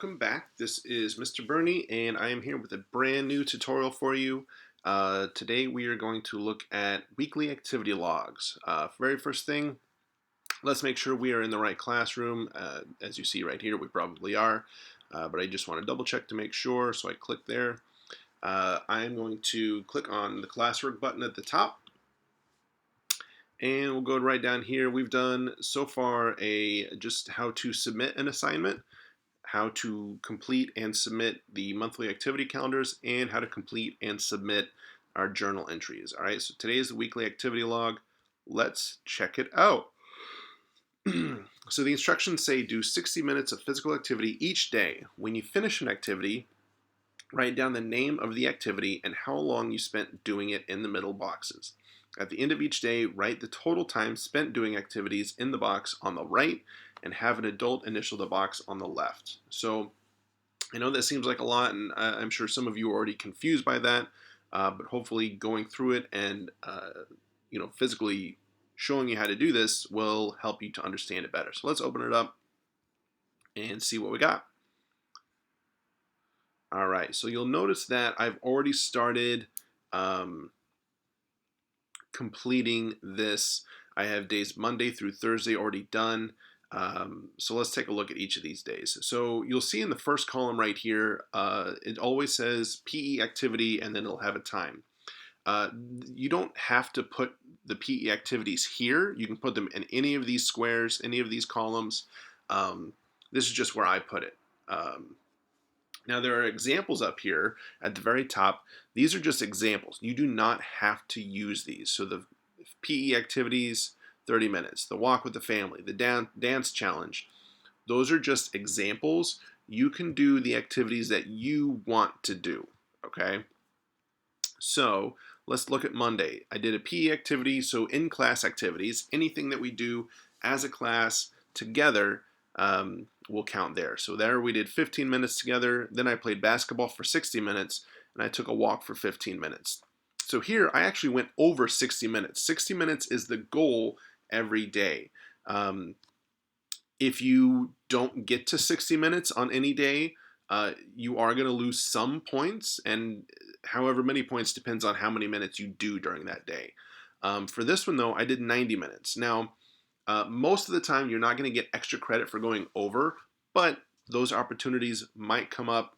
Welcome back. This is Mr. Bernie, and I am here with a brand new tutorial for you. Today we are going to look at weekly activity logs. Very first thing, let's make sure we are in the right classroom. As you see right here, we probably are, but I just want to double check to make sure, so I click there. I am going to click on the Classwork button at the top, and we'll go right down here. We've done so far just how to submit an assignment, how to complete and submit the monthly activity calendars, and how to complete and submit our journal entries. All right, so today is the weekly activity log. Let's check it out. So the instructions say do 60 minutes of physical activity each day. When you finish an activity, write down the name of the activity and how long you spent doing it in the middle boxes. At the end of each day, write the total time spent doing activities in the box on the right and have an adult initial the box on the left. So I know that seems like a lot, and I'm sure some of you are already confused by that, but hopefully going through it and physically showing you how to do this will help you to understand it better. So let's open it up and see what we got. All right, so you'll notice that I've already started completing this. I have days Monday through Thursday already done. So let's take a look at each of these days. So you'll see in the first column right here, it always says PE activity and then it'll have a time. You don't have to put the PE activities here. You can put them in any of these squares, any of these columns. This is just where I put it. Now there are examples up here at the very top. These are just examples. You do not have to use these. So the PE activities, 30 minutes, the walk with the family, the dance challenge, those are just examples. You can do the activities that you want to do, okay? So let's look at Monday. I did a PE activity, so in-class activities, anything that we do as a class together will count there. So there we did 15 minutes together, then I played basketball for 60 minutes, and I took a walk for 15 minutes. So here I actually went over 60 minutes. 60 minutes is the goal every day. If you don't get to 60 minutes on any day, you are going to lose some points, and however many points depends on how many minutes you do during that day. For this one though, I did 90 minutes. Now, most of the time you're not going to get extra credit for going over, but those opportunities might come up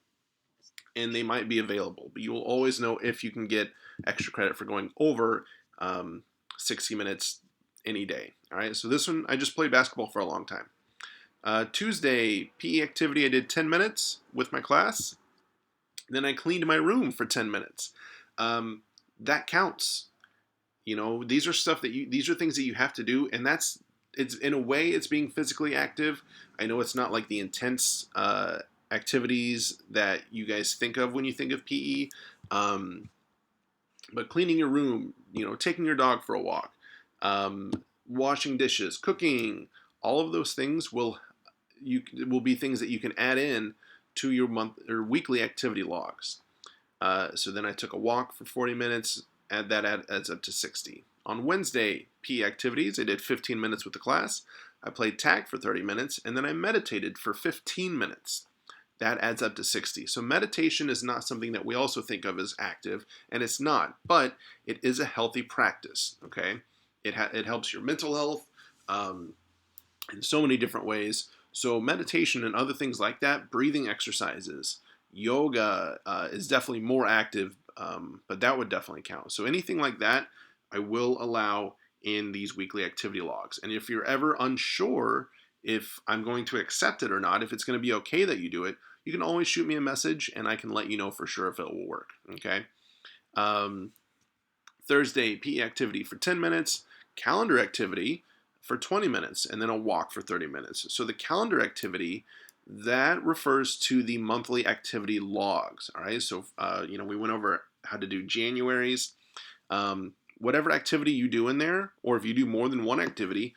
and they might be available. But you will always know if you can get extra credit for going over 60 minutes any day. All right, so this one, I just played basketball for a long time. Tuesday, PE activity, I did 10 minutes with my class. Then I cleaned my room for 10 minutes. That counts. You know, these are things that you have to do, and it's in a way it's being physically active. I know it's not like the intense activities that you guys think of when you think of PE, but cleaning your room, taking your dog for a walk, washing dishes, cooking, all of those things will be things that you can add in to your month or weekly activity logs. So then I took a walk for 40 minutes, that adds up to 60. On Wednesday, PE activities, I did 15 minutes with the class. I played tag for 30 minutes, and then I meditated for 15 minutes. That adds up to 60. So meditation is not something that we also think of as active, and it's not, but it is a healthy practice, okay? It helps your mental health in so many different ways. So meditation and other things like that, breathing exercises, yoga is definitely more active, but that would definitely count. So anything like that, I will allow in these weekly activity logs. And if you're ever unsure if I'm going to accept it or not, if it's going to be okay that you do it, you can always shoot me a message and I can let you know for sure if it will work, okay? Thursday, PE activity for 10 minutes, calendar activity for 20 minutes, and then a walk for 30 minutes. So the calendar activity, that refers to the monthly activity logs, all right? So, we went over how to do January's. Whatever activity you do in there, or if you do more than one activity,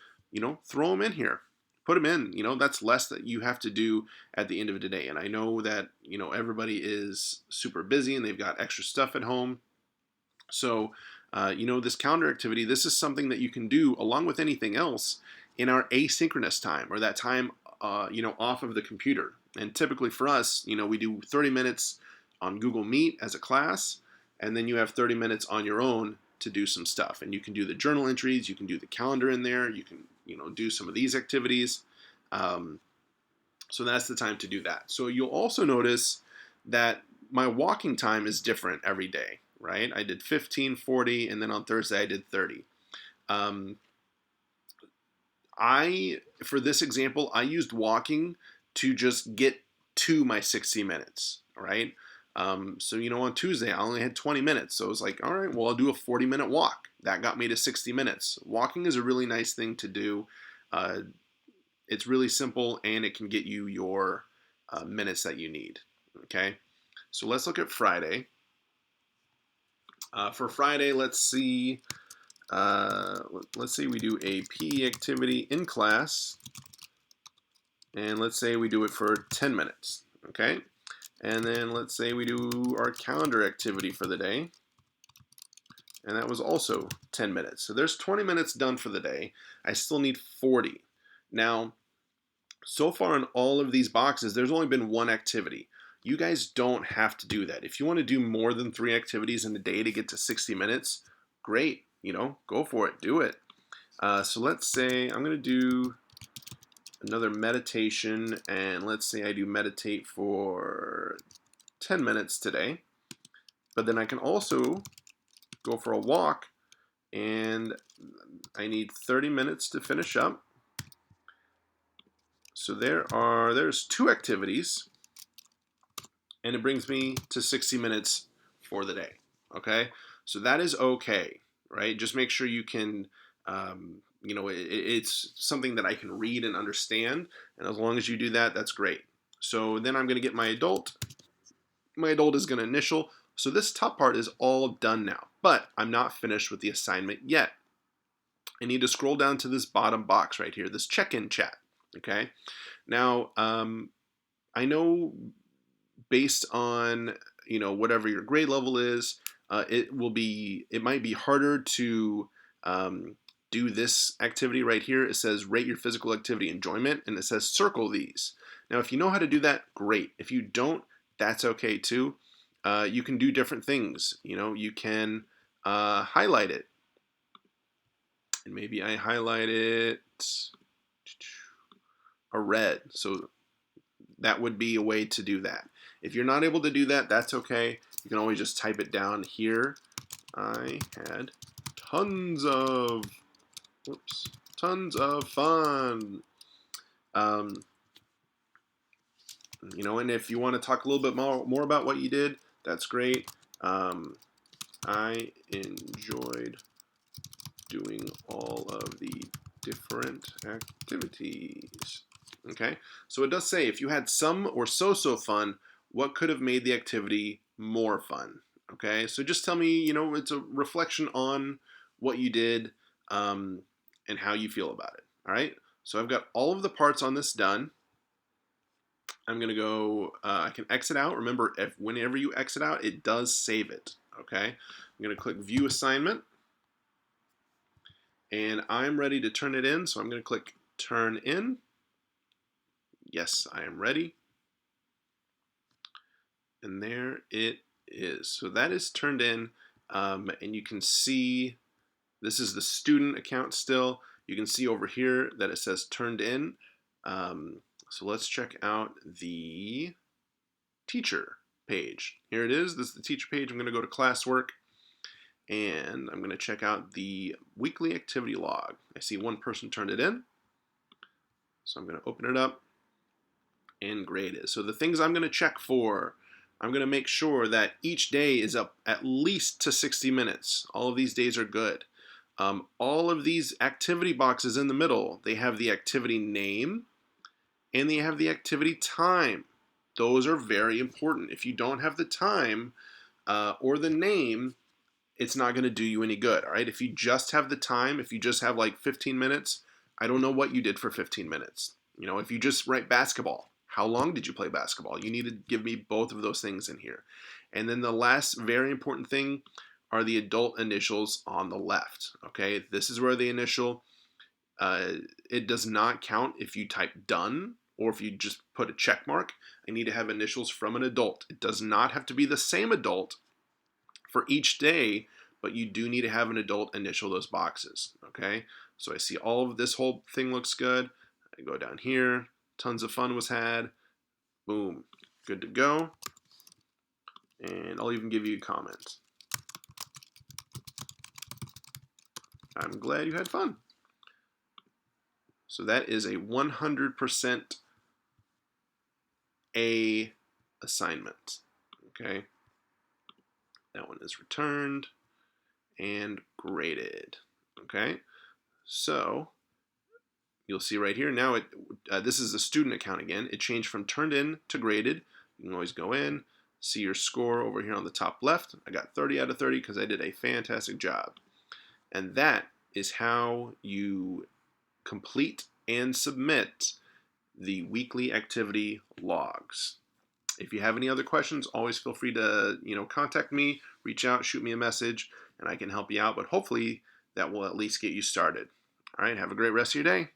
throw them in here. Put them in. That's less that you have to do at the end of the day. And I know that, everybody is super busy and they've got extra stuff at home. So, this calendar activity, this is something that you can do along with anything else in our asynchronous time, or that time, off of the computer. And typically for us, we do 30 minutes on Google Meet as a class, and then you have 30 minutes on your own to do some stuff. And you can do the journal entries, you can do the calendar in there, you can, do some of these activities. So that's the time to do that. So you'll also notice that my walking time is different every day, right? I did 15, 40, and then on Thursday I did 30. For this example, I used walking to just get to my 60 minutes, right? So, on Tuesday, I only had 20 minutes. So it was like, all right, well, I'll do a 40-minute walk. That got me to 60 minutes. Walking is a really nice thing to do. It's really simple, and it can get you your minutes that you need, okay? So let's look at Friday. For Friday, let's see we do a PE activity in class, and let's say we do it for 10 minutes, okay? And then let's say we do our calendar activity for the day, and that was also 10 minutes. So there's 20 minutes done for the day. I still need 40. Now, so far in all of these boxes, there's only been one activity. You guys don't have to do that. If you want to do more than 3 activities in a day to get to 60 minutes, great. Go for it. Do it. So let's say I'm going to do another meditation, and let's say I do meditate for 10 minutes today. But then I can also go for a walk, and I need 30 minutes to finish up. So there's 2 activities, and it brings me to 60 minutes for the day, okay? So that is okay, right? Just make sure you can, it's something that I can read and understand, and as long as you do that, that's great. So then I'm gonna get my adult. My adult is gonna initial. So this top part is all done now, but I'm not finished with the assignment yet. I need to scroll down to this bottom box right here, this check-in chat, okay? Now, I know based on, whatever your grade level is, it might be harder to do this activity right here. It says rate your physical activity enjoyment, and it says circle these. Now, if you know how to do that, great. If you don't, that's okay too. You can do different things. You can highlight it. And maybe I highlight it a red. So that would be a way to do that. If you're not able to do that, that's okay. You can always just type it down here. I had tons of fun. And if you want to talk a little bit more about what you did, that's great. I enjoyed doing all of the different activities. Okay, so it does say if you had some or so fun, what could have made the activity more fun? Okay, so just tell me, it's a reflection on what you did and how you feel about it. All right, so I've got all of the parts on this done. I'm going to go, I can exit out. Remember, whenever you exit out, it does save it. Okay, I'm going to click View Assignment. And I'm ready to turn it in, so I'm going to click Turn In. Yes, I am ready. And there it is. So that is turned in, and you can see this is the student account still. You can see over here that it says turned in. So let's check out the teacher page. Here it is. This is the teacher page. I'm going to go to Classwork, and I'm going to check out the weekly activity log. I see one person turned it in. So I'm going to open it up and grade it. So the things I'm going to check for, I'm going to make sure that each day is up at least to 60 minutes. All of these days are good. All of these activity boxes in the middle, they have the activity name and they have the activity time. Those are very important. If you don't have the time or the name, it's not going to do you any good, all right? If you just have the time, if you just have like 15 minutes, I don't know what you did for 15 minutes. If you just write basketball, how long did you play basketball? You need to give me both of those things in here. And then the last very important thing are the adult initials on the left, okay? This is where the initial, it does not count if you type done or if you just put a check mark, I need to have initials from an adult. It does not have to be the same adult for each day, but you do need to have an adult initial those boxes, okay? So I see all of this whole thing looks good. I go down here, tons of fun was had. Boom, good to go. And I'll even give you a comment. I'm glad you had fun. So that is a 100% A assignment, okay? That one is returned and graded, okay? So you'll see right here now, this is a student account again. It changed from turned in to graded. You can always go in, see your score over here on the top left. I got 30 out of 30 because I did a fantastic job. And that is how you complete and submit the weekly activity logs. If you have any other questions, always feel free to contact me, reach out, shoot me a message, and I can help you out. But hopefully that will at least get you started. All right, have a great rest of your day.